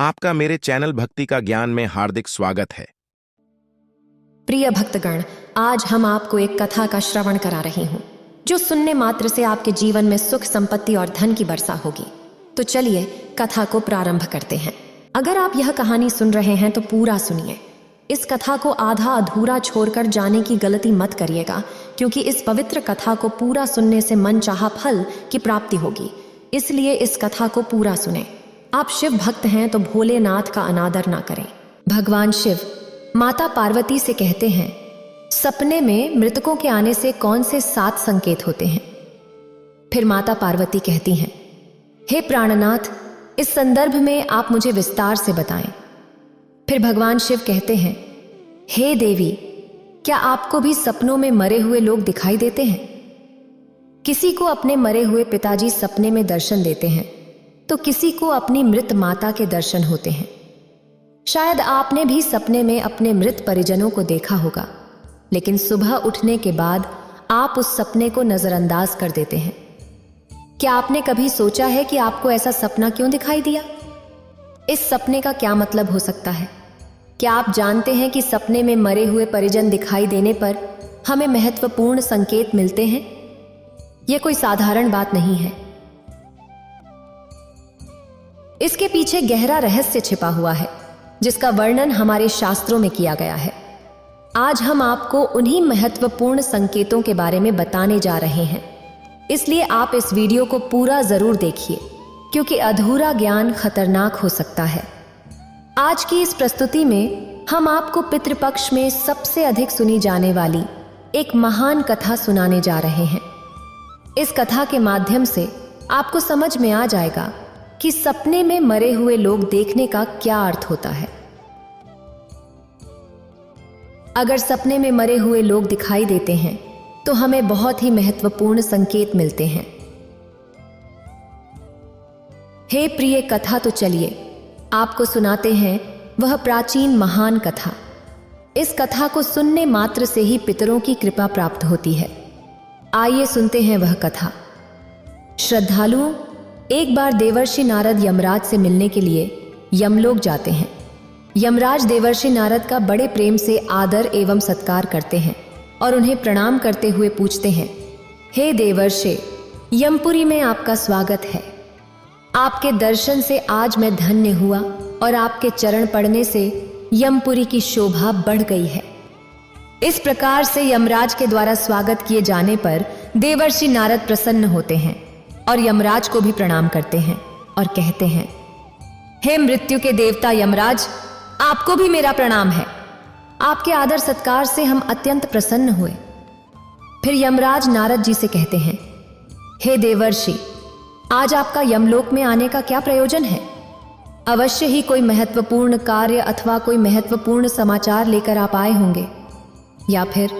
आपका मेरे चैनल भक्ति का ज्ञान में हार्दिक स्वागत है। प्रिय भक्तगण, आज हम आपको एक कथा का श्रवण करा रही हूँ जो सुनने मात्र से आपके जीवन में सुख, संपत्ति और धन की वर्षा होगी। तो चलिए कथा को प्रारंभ करते हैं। अगर आप यह कहानी सुन रहे हैं तो पूरा सुनिए। इस कथा को आधा अधूरा छोड़कर जाने की गलती मत करिएगा, क्योंकि इस पवित्र कथा को पूरा सुनने से मनचाहा फल की प्राप्ति होगी। इसलिए इस कथा को पूरा सुने। आप शिव भक्त हैं तो भोलेनाथ का अनादर ना करें। भगवान शिव माता पार्वती से कहते हैं, सपने में मृतकों के आने से कौन से 7 संकेत होते हैं? फिर माता पार्वती कहती हैं, हे प्राणनाथ, इस संदर्भ में आप मुझे विस्तार से बताएं। फिर भगवान शिव कहते हैं, हे देवी, क्या आपको भी सपनों में मरे हुए लोग दिखाई देते हैं? किसी को अपने मरे हुए पिताजी सपने में दर्शन देते हैं तो किसी को अपनी मृत माता के दर्शन होते हैं। शायद आपने भी सपने में अपने मृत परिजनों को देखा होगा, लेकिन सुबह उठने के बाद आप उस सपने को नजरअंदाज कर देते हैं। क्या आपने कभी सोचा है कि आपको ऐसा सपना क्यों दिखाई दिया? इस सपने का क्या मतलब हो सकता है? क्या आप जानते हैं कि सपने में मरे हुए परिजन दिखाई देने पर हमें महत्वपूर्ण संकेत मिलते हैं? यह कोई साधारण बात नहीं है। इसके पीछे गहरा रहस्य छिपा हुआ है, जिसका वर्णन हमारे शास्त्रों में किया गया है। आज हम आपको उन्हीं महत्वपूर्ण संकेतों के बारे में बताने जा रहे हैं। इसलिए आप इस वीडियो को पूरा जरूर देखिए, क्योंकि अधूरा ज्ञान खतरनाक हो सकता है। आज की इस प्रस्तुति में हम आपको पितृपक्ष में सबसे अधिक सुनी जाने वाली एक महान कथा सुनाने जा रहे हैं। इस कथा के माध्यम से आपको समझ में आ जाएगा कि सपने में मरे हुए लोग देखने का क्या अर्थ होता है। अगर सपने में मरे हुए लोग दिखाई देते हैं तो हमें बहुत ही महत्वपूर्ण संकेत मिलते हैं। हे प्रिय कथा, तो चलिए आपको सुनाते हैं वह प्राचीन महान कथा। इस कथा को सुनने मात्र से ही पितरों की कृपा प्राप्त होती है। आइए सुनते हैं वह कथा। श्रद्धालुओं, एक बार देवर्षि नारद यमराज से मिलने के लिए यमलोक जाते हैं। यमराज देवर्षि नारद का बड़े प्रेम से आदर एवं सत्कार करते हैं और उन्हें प्रणाम करते हुए पूछते हैं, हे देवर्षि, यमपुरी में आपका स्वागत है। आपके दर्शन से आज मैं धन्य हुआ और आपके चरण पड़ने से यमपुरी की शोभा बढ़ गई है। इस प्रकार से यमराज के द्वारा स्वागत किए जाने पर देवर्षि नारद प्रसन्न होते हैं और यमराज को भी प्रणाम करते हैं और कहते हैं, हे मृत्यु के देवता यमराज, आपको भी मेरा प्रणाम है। आपके आदर सत्कार से हम अत्यंत प्रसन्न हुए। फिर यमराज नारद जी से कहते हैं, हे देवर्षि, आज आपका यमलोक में आने का क्या प्रयोजन है? अवश्य ही कोई महत्वपूर्ण कार्य अथवा कोई महत्वपूर्ण समाचार लेकर आप आए होंगे, या फिर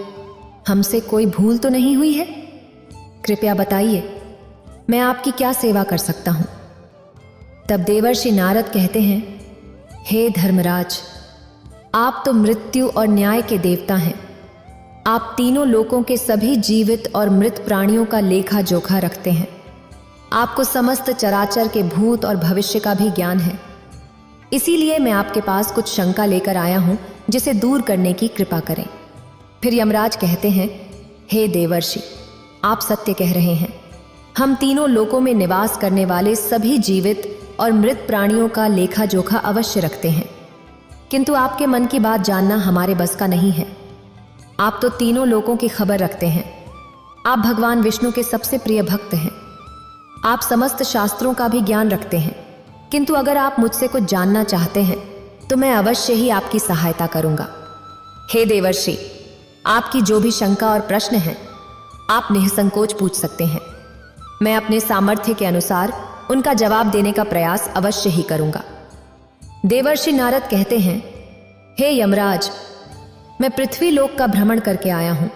हमसे कोई भूल तो नहीं हुई है? कृपया बताइए, मैं आपकी क्या सेवा कर सकता हूं? तब देवर्षि नारद कहते हैं, हे धर्मराज, आप तो मृत्यु और न्याय के देवता हैं। आप तीनों लोकों के सभी जीवित और मृत प्राणियों का लेखा जोखा रखते हैं। आपको समस्त चराचर के भूत और भविष्य का भी ज्ञान है। इसीलिए मैं आपके पास कुछ शंका लेकर आया हूं, जिसे दूर करने की कृपा करें। फिर यमराज कहते हैं, हे देवर्षि, आप सत्य कह रहे हैं। हम तीनों लोकों में निवास करने वाले सभी जीवित और मृत प्राणियों का लेखा जोखा अवश्य रखते हैं, किंतु आपके मन की बात जानना हमारे बस का नहीं है। आप तो तीनों लोकों की खबर रखते हैं। आप भगवान विष्णु के सबसे प्रिय भक्त हैं। आप समस्त शास्त्रों का भी ज्ञान रखते हैं, किंतु अगर आप मुझसे कुछ जानना चाहते हैं तो मैं अवश्य ही आपकी सहायता करूंगा। हे देवर्षि, आपकी जो भी शंका और प्रश्न हैं, आप निसंकोच पूछ सकते हैं। मैं अपने सामर्थ्य के अनुसार उनका जवाब देने का प्रयास अवश्य ही करूंगा। देवर्षि नारद कहते हैं, हे यमराज, मैं पृथ्वी लोक का भ्रमण करके आया हूं।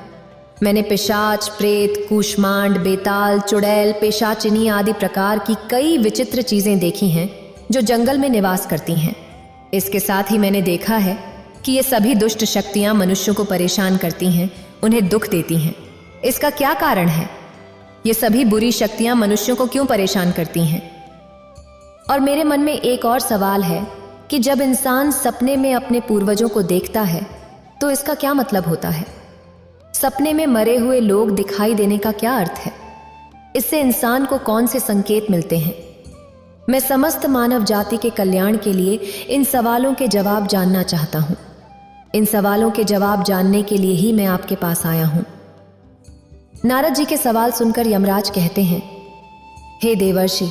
मैंने पिशाच, प्रेत, कूष्मांड, बेताल, चुड़ैल, पेशाचिनी आदि प्रकार की कई विचित्र चीजें देखी हैं जो जंगल में निवास करती हैं। इसके साथ ही मैंने देखा है कि ये सभी दुष्ट शक्तियां मनुष्यों को परेशान करती हैं, उन्हें दुख देती हैं। इसका क्या कारण है? ये सभी बुरी शक्तियां मनुष्यों को क्यों परेशान करती हैं? और मेरे मन में एक और सवाल है कि जब इंसान सपने में अपने पूर्वजों को देखता है तो इसका क्या मतलब होता है। सपने में मरे हुए लोग दिखाई देने का क्या अर्थ है? इससे इंसान को कौन से संकेत मिलते हैं? मैं समस्त मानव जाति के कल्याण के लिए इन सवालों के जवाब जानना चाहता हूं। इन सवालों के जवाब जानने के लिए ही मैं आपके पास आया हूं। नारद जी के सवाल सुनकर यमराज कहते हैं, हे देवर्षि,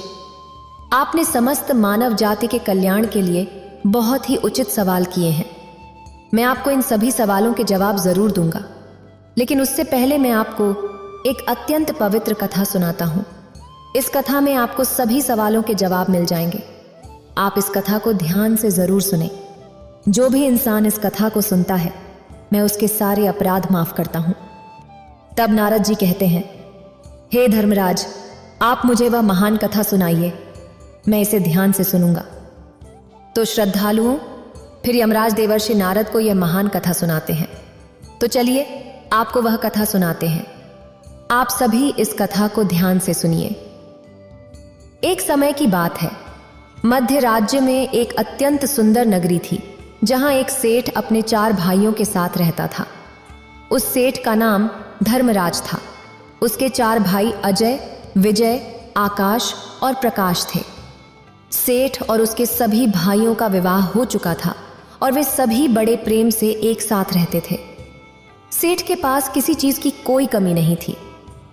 आपने समस्त मानव जाति के कल्याण के लिए बहुत ही उचित सवाल किए हैं। मैं आपको इन सभी सवालों के जवाब जरूर दूंगा, लेकिन उससे पहले मैं आपको एक अत्यंत पवित्र कथा सुनाता हूं। इस कथा में आपको सभी सवालों के जवाब मिल जाएंगे। आप इस कथा को ध्यान से जरूर सुने। जो भी इंसान इस कथा को सुनता है, मैं उसके सारे अपराध माफ करता हूं। तब नारद जी कहते हैं, हे धर्मराज, आप मुझे वह महान कथा सुनाइए, मैं इसे ध्यान से सुनूंगा। तो श्रद्धालुओं, फिर यमराज देवर्षि नारद को यह महान कथा सुनाते हैं। तो चलिए आपको वह कथा सुनाते हैं। आप सभी इस कथा को ध्यान से सुनिए। एक समय की बात है, मध्य राज्य में एक अत्यंत सुंदर नगरी थी, जहां एक सेठ अपने 4 भाइयों के साथ रहता था। उस सेठ का नाम धर्मराज था। उसके 4 भाई अजय, विजय, आकाश और प्रकाश थे। सेठ और उसके सभी भाइयों का विवाह हो चुका था और वे सभी बड़े प्रेम से एक साथ रहते थे। सेठ के पास किसी चीज की कोई कमी नहीं थी।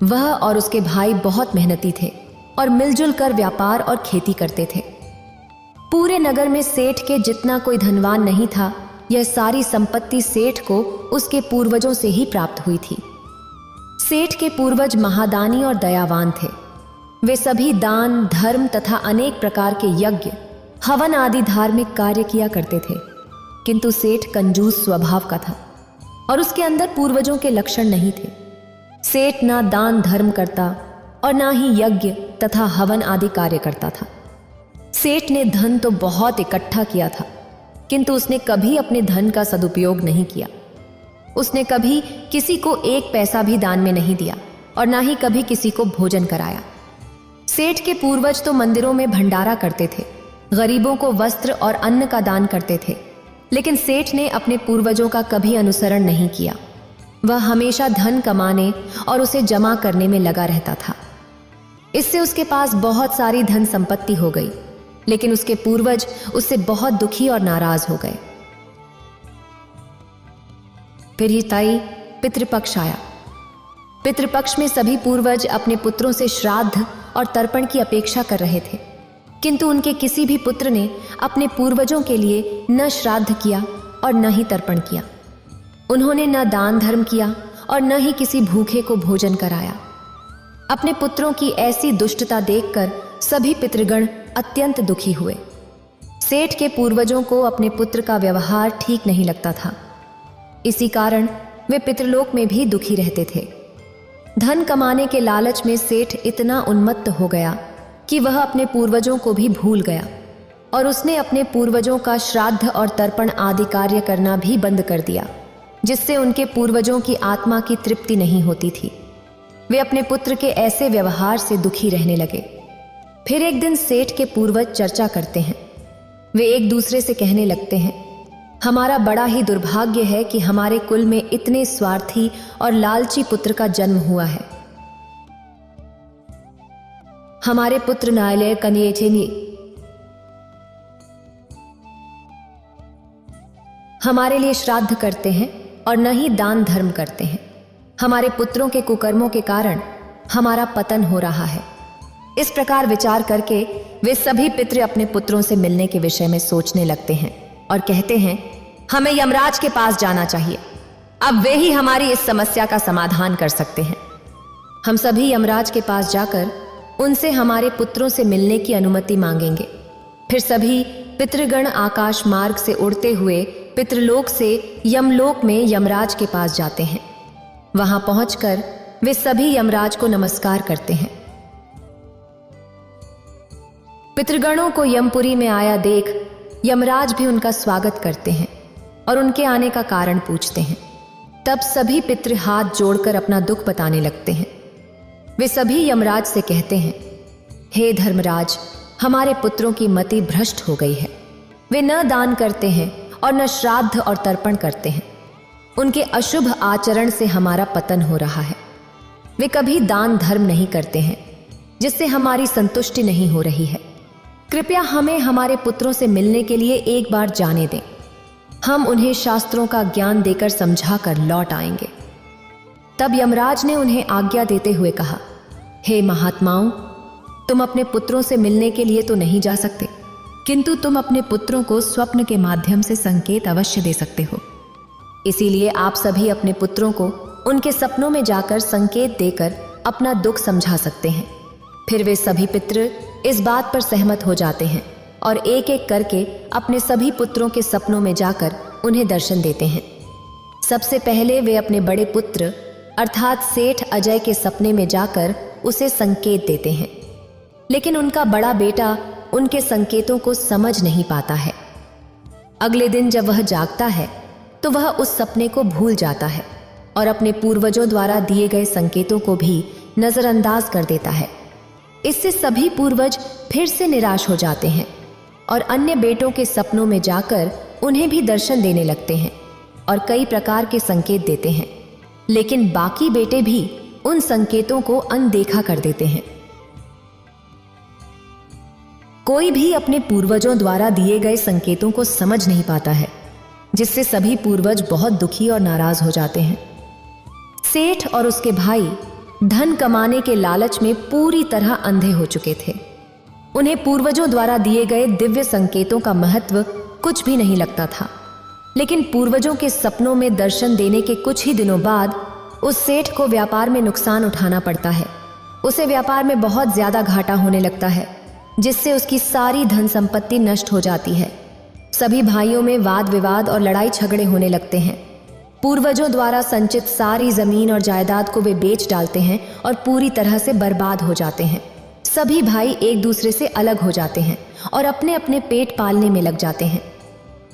वह और उसके भाई बहुत मेहनती थे और मिलजुल कर व्यापार और खेती करते थे। पूरे नगर में सेठ के जितना कोई धनवान नहीं था। यह सारी संपत्ति सेठ को उसके पूर्वजों से ही प्राप्त हुई थी। सेठ के पूर्वज महादानी और दयावान थे। वे सभी दान, धर्म तथा अनेक प्रकार के यज्ञ, हवन आदि धार्मिक कार्य किया करते थे। किंतु सेठ कंजूस स्वभाव का था और उसके अंदर पूर्वजों के लक्षण नहीं थे। सेठ ना दान धर्म करता और ना ही यज्ञ तथा हवन आदि कार्य करता था। सेठ ने धन तो बहुत इकट्ठा किया था, किंतु उसने कभी अपने धन का सदुपयोग नहीं किया। उसने कभी किसी को 1 पैसा भी दान में नहीं दिया और ना ही कभी किसी को भोजन कराया। सेठ के पूर्वज तो मंदिरों में भंडारा करते थे, गरीबों को वस्त्र और अन्न का दान करते थे, लेकिन सेठ ने अपने पूर्वजों का कभी अनुसरण नहीं किया। वह हमेशा धन कमाने और उसे जमा करने में लगा रहता था। इससे उसके पास बहुत सारी धन संपत्ति हो गई, लेकिन उसके पूर्वज उससे बहुत दुखी और नाराज हो गए। फिर ही ताई पितृपक्ष आया। पितृपक्ष में सभी पूर्वज अपने पुत्रों से श्राद्ध और तर्पण की अपेक्षा कर रहे थे, किंतु उनके किसी भी पुत्र ने अपने पूर्वजों के लिए न श्राद्ध किया और न ही तर्पण किया। उन्होंने न दान धर्म किया और न ही किसी भूखे को भोजन कराया। अपने पुत्रों की ऐसी दुष्टता देखकर सभी पितृगण अत्यंत दुखी हुए। सेठ के पूर्वजों को अपने पुत्र का व्यवहार ठीक नहीं लगता था। इसी कारण वे पितृलोक में भी दुखी रहते थे। धन कमाने के लालच में सेठ इतना उन्मत्त हो गया कि वह अपने पूर्वजों को भी भूल गया और उसने अपने पूर्वजों का श्राद्ध और तर्पण आदि कार्य करना भी बंद कर दिया, जिससे उनके पूर्वजों की आत्मा की तृप्ति नहीं होती थी। वे अपने पुत्र के ऐसे व्यवहार से दुखी रहने लगे। फिर एक दिन सेठ के पूर्वज चर्चा करते हैं। वे एक दूसरे से कहने लगते हैं, हमारा बड़ा ही दुर्भाग्य है कि हमारे कुल में इतने स्वार्थी और लालची पुत्र का जन्म हुआ है। हमारे पुत्र नायले कनियेचेनी हमारे लिए श्राद्ध करते हैं और न ही दान धर्म करते हैं। हमारे पुत्रों के कुकर्मों के कारण हमारा पतन हो रहा है। इस प्रकार विचार करके वे सभी पितृ अपने पुत्रों से मिलने के विषय में सोचने लगते हैं और कहते हैं, हमें यमराज के पास जाना चाहिए। अब वे ही हमारी इस समस्या का समाधान कर सकते हैं। हम सभी यमराज के पास जाकर उनसे हमारे पुत्रों से मिलने की अनुमति मांगेंगे। फिर सभी पितृगण आकाश मार्ग से उड़ते हुए पितृलोक से यमलोक में यमराज के पास जाते हैं। वहां पहुंचकर वे सभी यमराज को नमस्कार करते हैं। पितृगणों को यमपुरी में आया देख यमराज भी उनका स्वागत करते हैं और उनके आने का कारण पूछते हैं। तब सभी पितृ हाथ जोड़कर अपना दुख बताने लगते हैं। वे सभी यमराज से कहते हैं, हे धर्मराज, हमारे पुत्रों की मति भ्रष्ट हो गई है। वे न दान करते हैं और न श्राद्ध और तर्पण करते हैं। उनके अशुभ आचरण से हमारा पतन हो रहा है। वे कभी दान धर्म नहीं करते हैं, जिससे हमारी संतुष्टि नहीं हो रही है। कृपया हमें हमारे पुत्रों से मिलने के लिए एक बार जाने दें। हम उन्हें शास्त्रों का ज्ञान देकर समझाकर लौट आएंगे। तब यमराज ने उन्हें आज्ञा देते हुए कहा, हे महात्माओं, तुम अपने पुत्रों से मिलने के लिए तो नहीं जा सकते, किंतु तुम अपने पुत्रों को स्वप्न के माध्यम से संकेत अवश्य दे सकते हो। इसीलिए आप सभी अपने पुत्रों को उनके सपनों में जाकर संकेत देकर अपना दुख समझा सकते हैं। फिर वे सभी पितृ इस बात पर सहमत हो जाते हैं और एक एक करके अपने सभी पुत्रों के सपनों में जाकर उन्हें दर्शन देते हैं। सबसे पहले वे अपने बड़े पुत्र अर्थात सेठ अजय के सपने में जाकर उसे संकेत देते हैं, लेकिन उनका बड़ा बेटा उनके संकेतों को समझ नहीं पाता है। अगले दिन जब वह जागता है तो वह उस सपने को भूल जाता है और अपने पूर्वजों द्वारा दिए गए संकेतों को भी नजरअंदाज कर देता है। इससे सभी पूर्वज फिर से निराश हो जाते हैं और अन्य बेटों के सपनों में जाकर उन्हें भी दर्शन देने लगते हैं और कई प्रकार के संकेत देते हैं, लेकिन बाकी बेटे भी उन संकेतों को अनदेखा कर देते हैं। कोई भी अपने पूर्वजों द्वारा दिए गए संकेतों को समझ नहीं पाता है, जिससे सभी पूर्वज बहुत दुखी और नाराज हो जाते हैं। सेठ और उसके भाई धन कमाने के लालच में पूरी तरह अंधे हो चुके थे। उन्हें पूर्वजों द्वारा दिए गए दिव्य संकेतों का महत्व कुछ भी नहीं लगता था, लेकिन पूर्वजों के सपनों में दर्शन देने के कुछ ही दिनों बाद उस सेठ को व्यापार में नुकसान उठाना पड़ता है। उसे व्यापार में बहुत ज्यादा घाटा होने लगता है, जिससे उसकी सारी धन संपत्ति नष्ट हो जाती है। सभी भाइयों में वाद विवाद और लड़ाई झगड़े होने लगते हैं। पूर्वजों द्वारा संचित सारी जमीन और जायदाद को वे बेच डालते हैं और पूरी तरह से बर्बाद हो जाते हैं। सभी भाई एक दूसरे से अलग हो जाते हैं और अपने अपने पेट पालने में लग जाते हैं।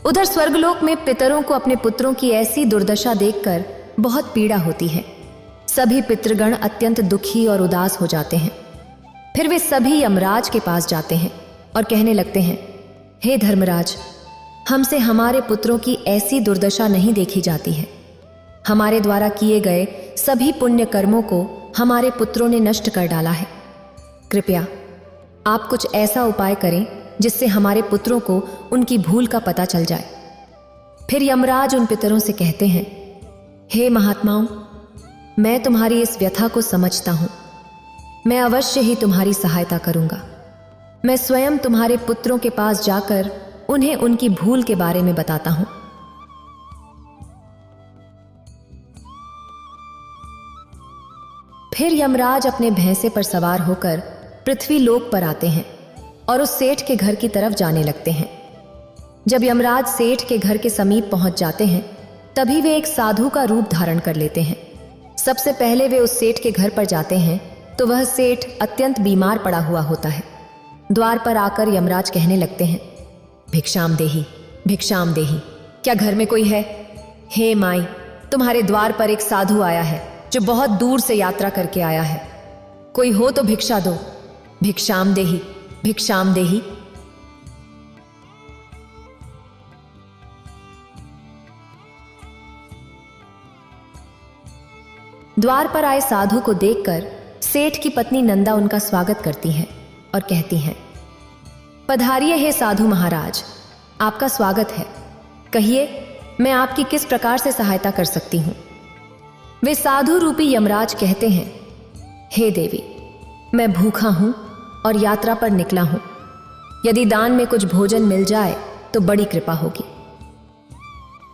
उधर स्वर्गलोक में पितरों को अपने पुत्रों की ऐसी दुर्दशा देखकर बहुत पीड़ा होती है। सभी पितृगण अत्यंत दुखी और उदास हो जाते हैं। फिर वे सभी यमराज के पास जाते हैं और कहने लगते हैं, हे धर्मराज, हमसे हमारे पुत्रों की ऐसी दुर्दशा नहीं देखी जाती है। हमारे द्वारा किए गए सभी पुण्य कर्मों को हमारे पुत्रों ने नष्ट कर डाला है। कृपया आप कुछ ऐसा उपाय करें जिससे हमारे पुत्रों को उनकी भूल का पता चल जाए। फिर यमराज उन पितरों से कहते हैं, हे महात्माओं, मैं तुम्हारी इस व्यथा को समझता हूं। मैं अवश्य ही तुम्हारी सहायता करूंगा। मैं स्वयं तुम्हारे पुत्रों के पास जाकर उन्हें उनकी भूल के बारे में बताता हूं। फिर यमराज अपने भैंसे पर सवार होकर पृथ्वी लोक पर आते हैं और उस सेठ के घर की तरफ जाने लगते हैं। जब यमराज सेठ के घर के समीप पहुंच जाते हैं, तभी वे एक साधु का रूप धारण कर लेते हैं। सबसे पहले वे उस सेठ के घर पर जाते हैं तो वह सेठ अत्यंत बीमार पड़ा हुआ होता है। द्वार पर आकर यमराज कहने लगते हैं, भिक्षाम देही, भिक्षाम देही, क्या घर में कोई है? हे माई, तुम्हारे द्वार पर एक साधु आया है जो बहुत दूर से यात्रा करके आया है। कोई हो तो भिक्षा दो, भिक्षाम देही, भिक्षाम देही। द्वार पर आए साधु को देखकर सेठ की पत्नी नंदा उनका स्वागत करती हैं और कहती हैं, पधारिए हे साधु महाराज, आपका स्वागत है। कहिए, मैं आपकी किस प्रकार से सहायता कर सकती हूं? वे साधु रूपी यमराज कहते हैं, हे देवी, मैं भूखा हूं और यात्रा पर निकला हूं। यदि दान में कुछ भोजन मिल जाए तो बड़ी कृपा होगी।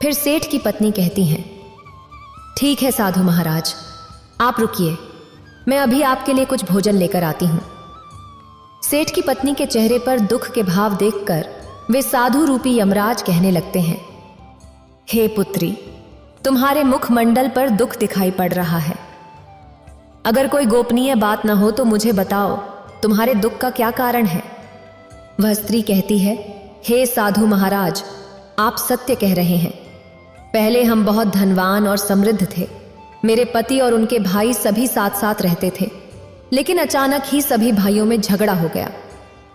फिर सेठ की पत्नी कहती हैं, ठीक है साधु महाराज, आप रुकिए, मैं अभी आपके लिए कुछ भोजन लेकर आती हूं। सेठ की पत्नी के चेहरे पर दुख के भाव देखकर वे साधु रूपी यमराज कहने लगते हैं, हे पुत्री, तुम्हारे मुखमंडल पर दुख दिखाई पड़ रहा है। अगर कोई गोपनीय बात न हो तो मुझे बताओ, तुम्हारे दुख का क्या कारण है? वह स्त्री कहती है, हे साधु महाराज, आप सत्य कह रहे हैं। पहले हम बहुत धनवान और समृद्ध थे। मेरे पति और उनके भाई सभी साथ साथ रहते थे, लेकिन अचानक ही सभी भाइयों में झगड़ा हो गया।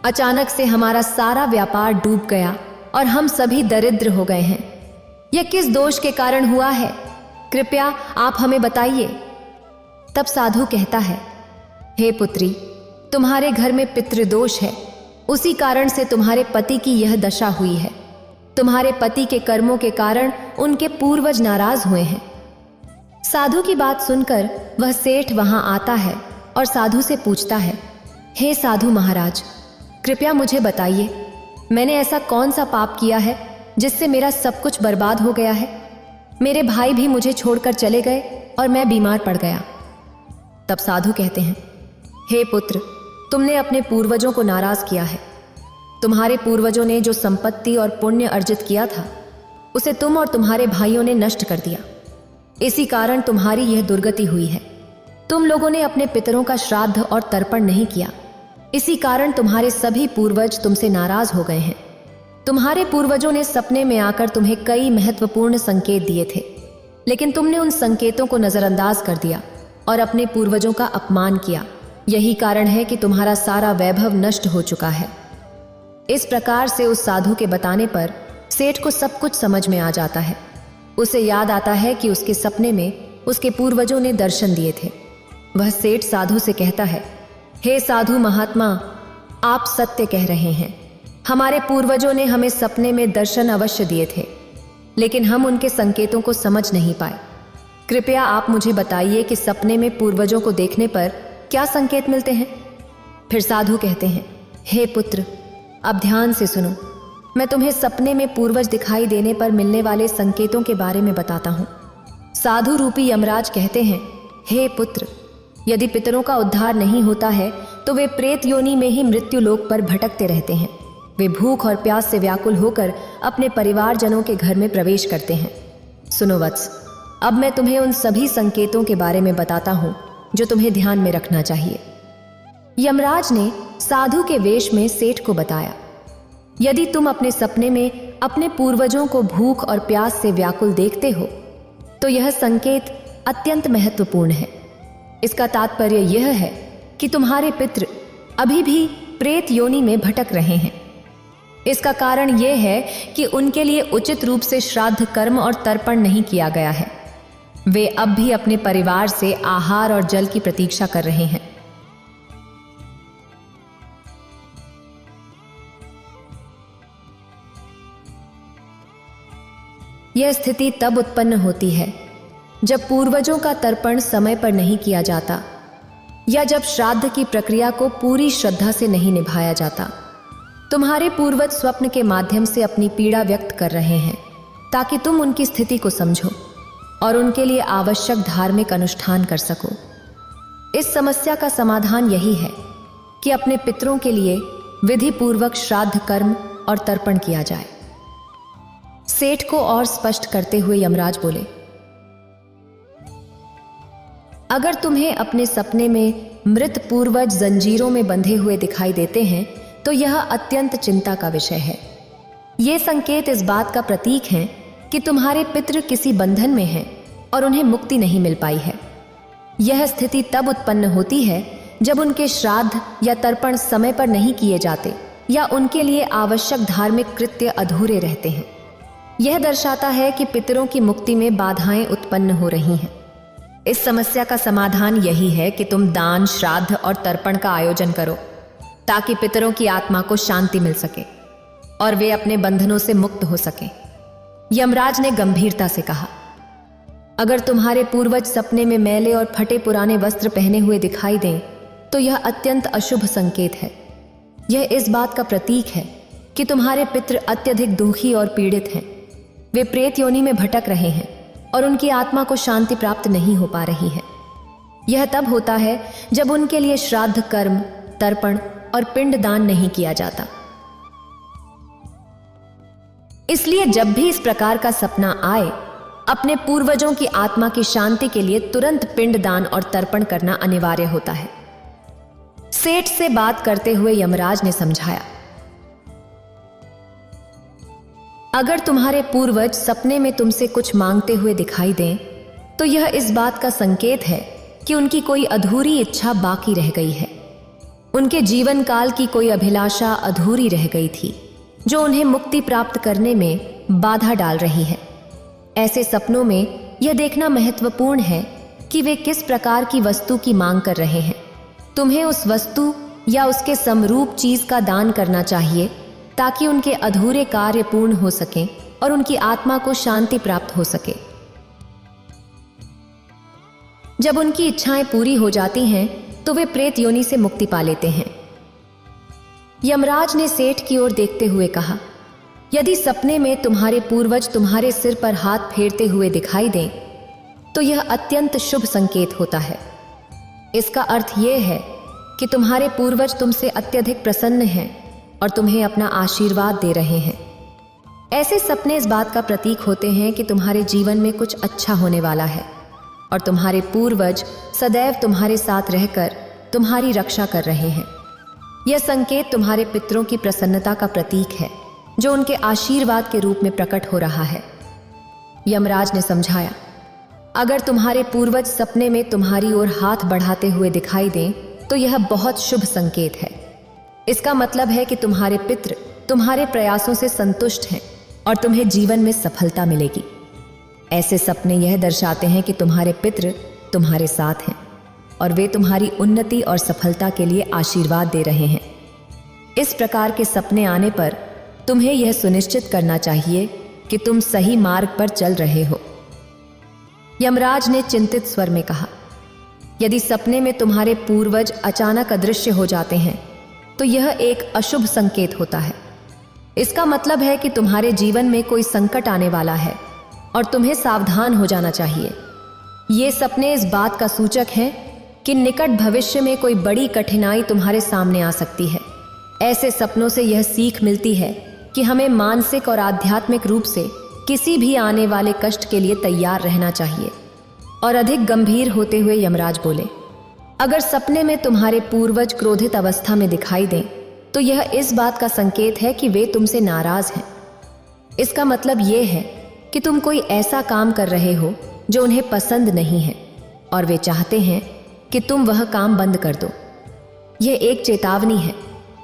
अचानक से हमारा सारा व्यापार डूब गया और हम सभी दरिद्र हो गए हैं। यह किस दोष के कारण हुआ है? कृपया आप हमें बताइए। तब साधु कहता है, हे पुत्री, तुम्हारे घर में पितृदोष है, उसी कारण से तुम्हारे पति की यह दशा हुई है। तुम्हारे पति के कर्मों के कारण उनके पूर्वज नाराज हुए हैं। साधु की बात सुनकर वह सेठ वहां आता है और साधु से पूछता है, हे साधु महाराज, कृपया मुझे बताइए, मैंने ऐसा कौन सा पाप किया है जिससे मेरा सब कुछ बर्बाद हो गया है? मेरे भाई भी मुझे छोड़कर चले गए और मैं बीमार पड़ गया। तब साधु कहते हैं, हे पुत्र, तुमने अपने पूर्वजों को नाराज किया है। तुम्हारे पूर्वजों ने जो संपत्ति और पुण्य अर्जित किया था, उसे तुम और तुम्हारे भाइयों ने नष्ट कर दिया। इसी कारण तुम्हारी यह दुर्गति हुई है। तुम लोगों ने अपने पितरों का श्राद्ध और तर्पण नहीं किया। इसी कारण तुम्हारे सभी पूर्वज तुमसे नाराज हो गए हैं। तुम्हारे पूर्वजों ने सपने में आकर तुम्हें कई महत्वपूर्ण संकेत दिए थे, लेकिन तुमने उन संकेतों को नजरअंदाज कर दिया और अपने पूर्वजों का अपमान किया। यही कारण है कि तुम्हारा सारा वैभव नष्ट हो चुका है। इस प्रकार से उस साधु के बताने पर सेठ को सब कुछ समझ में आ जाता है। उसे याद आता है कि उसके सपने में उसके पूर्वजों ने दर्शन दिए थे। वह सेठ साधु से कहता है, हे साधु महात्मा, आप सत्य कह रहे हैं। हमारे पूर्वजों ने हमें सपने में दर्शन अवश्य दिए थे, लेकिन हम उनके संकेतों को समझ नहीं पाए। कृपया आप मुझे बताइए कि सपने में पूर्वजों को देखने पर क्या संकेत मिलते हैं? फिर साधु कहते हैं, हे पुत्र, अब ध्यान से सुनो। मैं तुम्हें सपने में पूर्वज दिखाई देने पर मिलने वाले संकेतों के बारे में बताता हूं। साधु रूपी यमराज कहते हैं, हे पुत्र, यदि पितरों का उद्धार नहीं होता है तो वे प्रेत योनि में ही मृत्यु लोक पर भटकते रहते हैं। वे भूख और प्यास से व्याकुल होकर अपने परिवारजनों के घर में प्रवेश करते हैं। सुनो वत्स, अब मैं तुम्हें उन सभी संकेतों के बारे में बताता हूं जो तुम्हें ध्यान में रखना चाहिए। यमराज ने साधु के वेश में सेठ को बताया, यदि तुम अपने सपने में अपने पूर्वजों को भूख और प्यास से व्याकुल देखते हो तो यह संकेत अत्यंत महत्वपूर्ण है। इसका तात्पर्य यह है कि तुम्हारे पितृ अभी भी प्रेत योनि में भटक रहे हैं। इसका कारण यह है कि उनके लिए उचित रूप से श्राद्ध कर्म और तर्पण नहीं किया गया है। वे अब भी अपने परिवार से आहार और जल की प्रतीक्षा कर रहे हैं। यह स्थिति तब उत्पन्न होती है जब पूर्वजों का तर्पण समय पर नहीं किया जाता या जब श्राद्ध की प्रक्रिया को पूरी श्रद्धा से नहीं निभाया जाता। तुम्हारे पूर्वज स्वप्न के माध्यम से अपनी पीड़ा व्यक्त कर रहे हैं ताकि तुम उनकी स्थिति को समझो और उनके लिए आवश्यक धार्मिक अनुष्ठान कर सको। इस समस्या का समाधान यही है कि अपने पितरों के लिए विधि पूर्वक श्राद्ध कर्म और तर्पण किया जाए। सेठ को और स्पष्ट करते हुए यमराज बोले, अगर तुम्हें अपने सपने में मृत पूर्वज जंजीरों में बंधे हुए दिखाई देते हैं तो यह अत्यंत चिंता का विषय है। ये संकेत इस बात का प्रतीक हैं कि तुम्हारे पितृ किसी बंधन में हैं और उन्हें मुक्ति नहीं मिल पाई है। यह स्थिति तब उत्पन्न होती है जब उनके श्राद्ध या तर्पण समय पर नहीं किए जाते या उनके लिए आवश्यक धार्मिक कृत्य अधूरे रहते हैं। यह दर्शाता है कि पितरों की मुक्ति में बाधाएं उत्पन्न हो रही हैं। इस समस्या का समाधान यही है कि तुम दान, श्राद्ध और तर्पण का आयोजन करो ताकि पितरों की आत्मा को शांति मिल सके और वे अपने बंधनों से मुक्त हो सकें। यमराज ने गंभीरता से कहा, अगर तुम्हारे पूर्वज सपने में मैले और फटे पुराने वस्त्र पहने हुए दिखाई दें तो यह अत्यंत अशुभ संकेत है। यह इस बात का प्रतीक है कि तुम्हारे पितृ अत्यधिक दुखी और पीड़ित हैं। वे प्रेत योनि में भटक रहे हैं और उनकी आत्मा को शांति प्राप्त नहीं हो पा रही है। यह तब होता है जब उनके लिए श्राद्ध कर्म, तर्पण और पिंड दान नहीं किया जाता। इसलिए जब भी इस प्रकार का सपना आए, अपने पूर्वजों की आत्मा की शांति के लिए तुरंत पिंड दान और तर्पण करना अनिवार्य होता है। सेठ से बात करते हुए यमराज ने समझाया, अगर तुम्हारे पूर्वज सपने में तुमसे कुछ मांगते हुए दिखाई दें तो यह इस बात का संकेत है कि उनकी कोई अधूरी इच्छा बाकी रह गई है। उनके जीवन काल की कोई अभिलाषा अधूरी रह गई थी। जो उन्हें मुक्ति प्राप्त करने में बाधा डाल रही है। ऐसे सपनों में यह देखना महत्वपूर्ण है कि वे किस प्रकार की वस्तु की मांग कर रहे हैं। तुम्हें उस वस्तु या उसके समरूप चीज का दान करना चाहिए ताकि उनके अधूरे कार्य पूर्ण हो सकें और उनकी आत्मा को शांति प्राप्त हो सके। जब उनकी इच्छाएं पूरी हो जाती हैं तो वे प्रेत योनि से मुक्ति पा लेते हैं। यमराज ने सेठ की ओर देखते हुए कहा, यदि सपने में तुम्हारे पूर्वज तुम्हारे सिर पर हाथ फेरते हुए दिखाई दें तो यह अत्यंत शुभ संकेत होता है। इसका अर्थ यह है कि तुम्हारे पूर्वज तुमसे अत्यधिक प्रसन्न हैं और तुम्हें अपना आशीर्वाद दे रहे हैं। ऐसे सपने इस बात का प्रतीक होते हैं कि तुम्हारे जीवन में कुछ अच्छा होने वाला है और तुम्हारे पूर्वज सदैव तुम्हारे साथ रहकर तुम्हारी रक्षा कर रहे हैं। यह संकेत तुम्हारे पितरों की प्रसन्नता का प्रतीक है जो उनके आशीर्वाद के रूप में प्रकट हो रहा है। यमराज ने समझाया, अगर तुम्हारे पूर्वज सपने में तुम्हारी ओर हाथ बढ़ाते हुए दिखाई दें तो यह बहुत शुभ संकेत है। इसका मतलब है कि तुम्हारे पितृ तुम्हारे प्रयासों से संतुष्ट हैं और तुम्हें जीवन में सफलता मिलेगी। ऐसे सपने यह दर्शाते हैं कि तुम्हारे पितृ तुम्हारे साथ हैं और वे तुम्हारी उन्नति और सफलता के लिए आशीर्वाद दे रहे हैं। इस प्रकार के सपने आने पर तुम्हें यह सुनिश्चित करना चाहिए कि तुम सही मार्ग पर चल रहे हो। यमराज ने चिंतित स्वर में कहा, यदि सपने में तुम्हारे पूर्वज अचानक अदृश्य हो जाते हैं तो यह एक अशुभ संकेत होता है। इसका मतलब है कि तुम्हारे जीवन में कोई संकट आने वाला है और तुम्हें सावधान हो जाना चाहिए। ये सपने इस बात का सूचक हैं कि निकट भविष्य में कोई बड़ी कठिनाई तुम्हारे सामने आ सकती है। ऐसे सपनों से यह सीख मिलती है कि हमें मानसिक और आध्यात्मिक रूप से किसी भी आने वाले कष्ट के लिए तैयार रहना चाहिए। और अधिक गंभीर होते हुए यमराज बोले, अगर सपने में तुम्हारे पूर्वज क्रोधित अवस्था में दिखाई दें तो यह इस बात का संकेत है कि वे तुमसे नाराज हैं। इसका मतलब यह है कि तुम कोई ऐसा काम कर रहे हो जो उन्हें पसंद नहीं है और वे चाहते हैं कि तुम वह काम बंद कर दो। यह एक चेतावनी है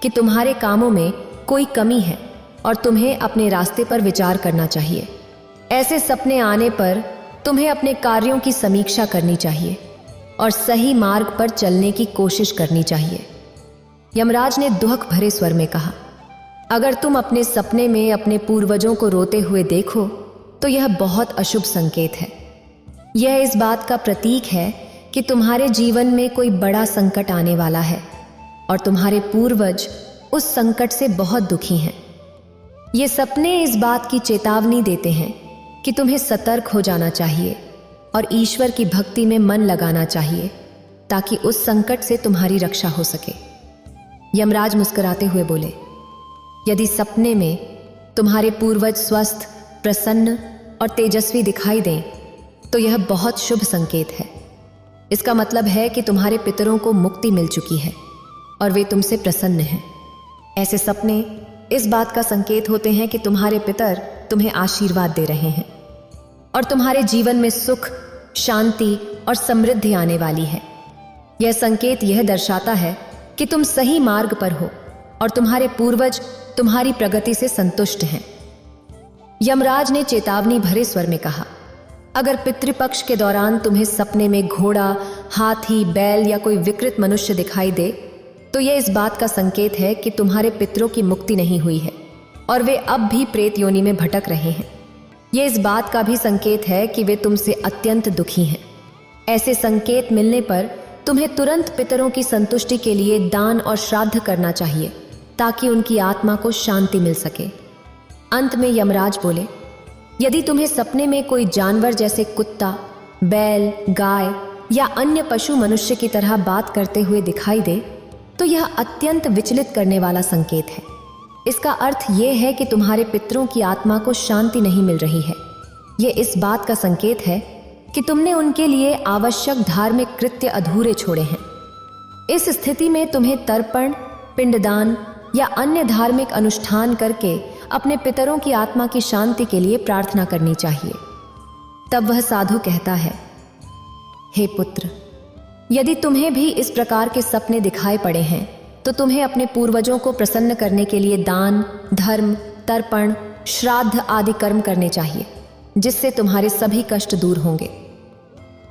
कि तुम्हारे कामों में कोई कमी है और तुम्हें अपने रास्ते पर विचार करना चाहिए। ऐसे सपने आने पर तुम्हें अपने कार्यों की समीक्षा करनी चाहिए और सही मार्ग पर चलने की कोशिश करनी चाहिए। यमराज ने दुख भरे स्वर में कहा, अगर तुम अपने सपने में अपने पूर्वजों को रोते हुए देखो तो यह बहुत अशुभ संकेत है। यह इस बात का प्रतीक है कि तुम्हारे जीवन में कोई बड़ा संकट आने वाला है और तुम्हारे पूर्वज उस संकट से बहुत दुखी हैं। ये सपने इस बात की चेतावनी देते हैं कि तुम्हें सतर्क हो जाना चाहिए और ईश्वर की भक्ति में मन लगाना चाहिए ताकि उस संकट से तुम्हारी रक्षा हो सके। यमराज मुस्कुराते हुए बोले, यदि सपने में तुम्हारे पूर्वज स्वस्थ, प्रसन्न और तेजस्वी दिखाई दें तो यह बहुत शुभ संकेत है। इसका मतलब है कि तुम्हारे पितरों को मुक्ति मिल चुकी है और वे तुमसे प्रसन्न हैं। ऐसे सपने इस बात का संकेत होते हैं कि तुम्हारे पितर तुम्हें आशीर्वाद दे रहे हैं और तुम्हारे जीवन में सुख, शांति और समृद्धि आने वाली है। यह संकेत यह दर्शाता है कि तुम सही मार्ग पर हो और तुम्हारे पूर्वज तुम्हारी प्रगति से संतुष्ट हैं। यमराज ने चेतावनी भरे स्वर में कहा, अगर पितृपक्ष के दौरान तुम्हें सपने में घोड़ा, हाथी, बैल या कोई विकृत मनुष्य दिखाई दे तो यह इस बात का संकेत है कि तुम्हारे पितरों की मुक्ति नहीं हुई है और वे अब भी प्रेत योनि में भटक रहे हैं। यह इस बात का भी संकेत है कि वे तुमसे अत्यंत दुखी हैं। ऐसे संकेत मिलने पर तुम्हें तुरंत पितरों की संतुष्टि के लिए दान और श्राद्ध करना चाहिए ताकि उनकी आत्मा को शांति मिल सके। अंत में यमराज बोले, यदि तुम्हें सपने में कोई जानवर जैसे कुत्ता, बैल, गाय या अन्य पशु मनुष्य की तरह बात करते हुए दिखाई दे तो यह अत्यंत विचलित करने वाला संकेत है। इसका अर्थ यह है कि तुम्हारे पितरों की आत्मा को शांति नहीं मिल रही है। यह इस बात का संकेत है कि तुमने उनके लिए आवश्यक धार्मिक कृत्य अधूरे छोड़े हैं। इस स्थिति में तुम्हें तर्पण, पिंडदान या अन्य धार्मिक अनुष्ठान करके अपने पितरों की आत्मा की शांति के लिए प्रार्थना करनी चाहिए। तब वह साधु कहता है, हे पुत्र, यदि तुम्हें भी इस प्रकार के सपने दिखाई पड़े हैं तो तुम्हें अपने पूर्वजों को प्रसन्न करने के लिए दान, धर्म तर्पण, श्राद्ध आदि कर्म करने चाहिए, जिससे तुम्हारे सभी कष्ट दूर होंगे।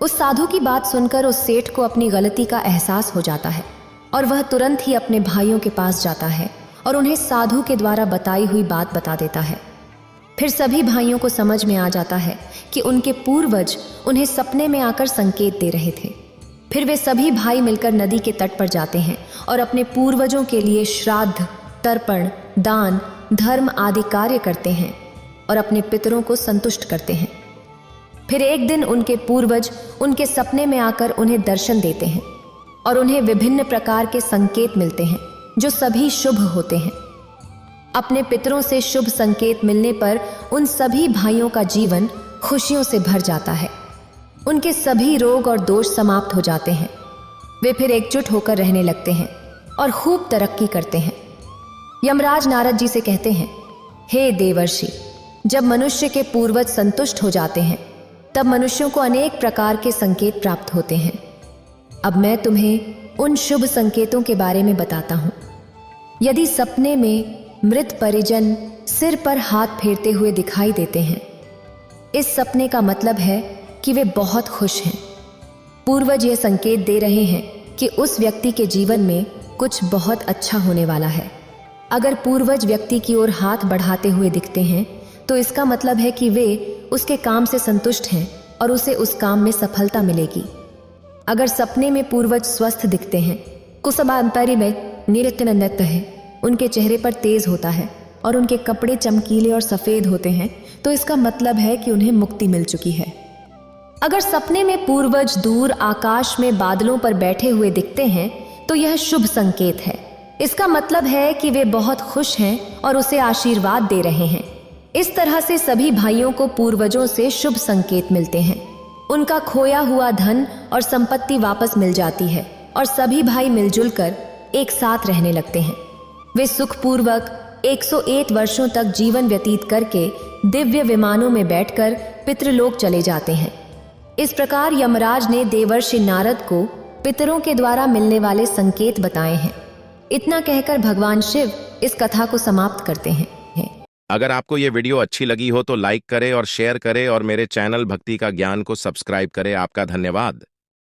उस साधु की बात सुनकर उस सेठ को अपनी गलती का एहसास हो जाता है और वह तुरंत ही अपने भाइयों के पास जाता है और उन्हें साधु के द्वारा बताई हुई बात बता देता है। फिर सभी भाइयों को समझ में आ जाता है कि उनके पूर्वज उन्हें सपने में आकर संकेत दे रहे थे। फिर वे सभी भाई मिलकर नदी के तट पर जाते हैं और अपने पूर्वजों के लिए श्राद्ध, तर्पण, दान, धर्म आदि कार्य करते हैं और अपने पितरों को संतुष्ट करते हैं। फिर एक दिन उनके पूर्वज उनके सपने में आकर उन्हें दर्शन देते हैं और उन्हें विभिन्न प्रकार के संकेत मिलते हैं जो सभी शुभ होते हैं। अपने पितरों से शुभ संकेत मिलने पर उन सभी भाइयों का जीवन खुशियों से भर जाता है। उनके सभी रोग और दोष समाप्त हो जाते हैं। वे फिर एकजुट होकर रहने लगते हैं और खूब तरक्की करते हैं। यमराज नारद जी से कहते हैं, हे देवर्षि, जब मनुष्य के पूर्वज संतुष्ट हो जाते हैं तब मनुष्यों को अनेक प्रकार के संकेत प्राप्त होते हैं। अब मैं तुम्हें उन शुभ संकेतों के बारे में बताता हूं। यदि सपने में मृत परिजन सिर पर हाथ फेरते हुए दिखाई देते हैं, इस सपने का मतलब है कि वे बहुत खुश हैं। पूर्वज ये संकेत दे रहे हैं कि उस व्यक्ति के जीवन में कुछ बहुत अच्छा होने वाला है। अगर पूर्वज व्यक्ति की ओर हाथ बढ़ाते हुए दिखते हैं तो इसका मतलब है कि वे उसके काम से संतुष्ट हैं और उसे उस काम में सफलता मिलेगी। अगर सपने में पूर्वज स्वस्थ दिखते हैं, कुसुमांतरी में नृत्य है, उनके चेहरे पर तेज होता है और उनके कपड़े चमकीले और सफेद होते हैं, तो इसका मतलब है कि उन्हें मुक्ति मिल चुकी है। अगर सपने में पूर्वज दूर आकाश में बादलों पर बैठे हुए दिखते हैं तो यह शुभ संकेत है। इसका मतलब है कि वे बहुत खुश हैं और उसे आशीर्वाद दे रहे हैं। इस तरह से सभी भाइयों को पूर्वजों से शुभ संकेत मिलते हैं। उनका खोया हुआ धन और संपत्ति वापस मिल जाती है और सभी भाई मिलजुल कर एक साथ रहने लगते हैं। वे सुखपूर्वक 101 वर्षों तक जीवन व्यतीत करके दिव्य विमानों में बैठकर पितृलोक चले जाते हैं। इस प्रकार यमराज ने देवर्षि नारद को पितरों के द्वारा मिलने वाले संकेत बताए हैं। इतना कहकर भगवान शिव इस कथा को समाप्त करते हैं। अगर आपको ये वीडियो अच्छी लगी हो तो लाइक करें और शेयर करें और मेरे चैनल भक्ति का ज्ञान को सब्सक्राइब करें। आपका धन्यवाद।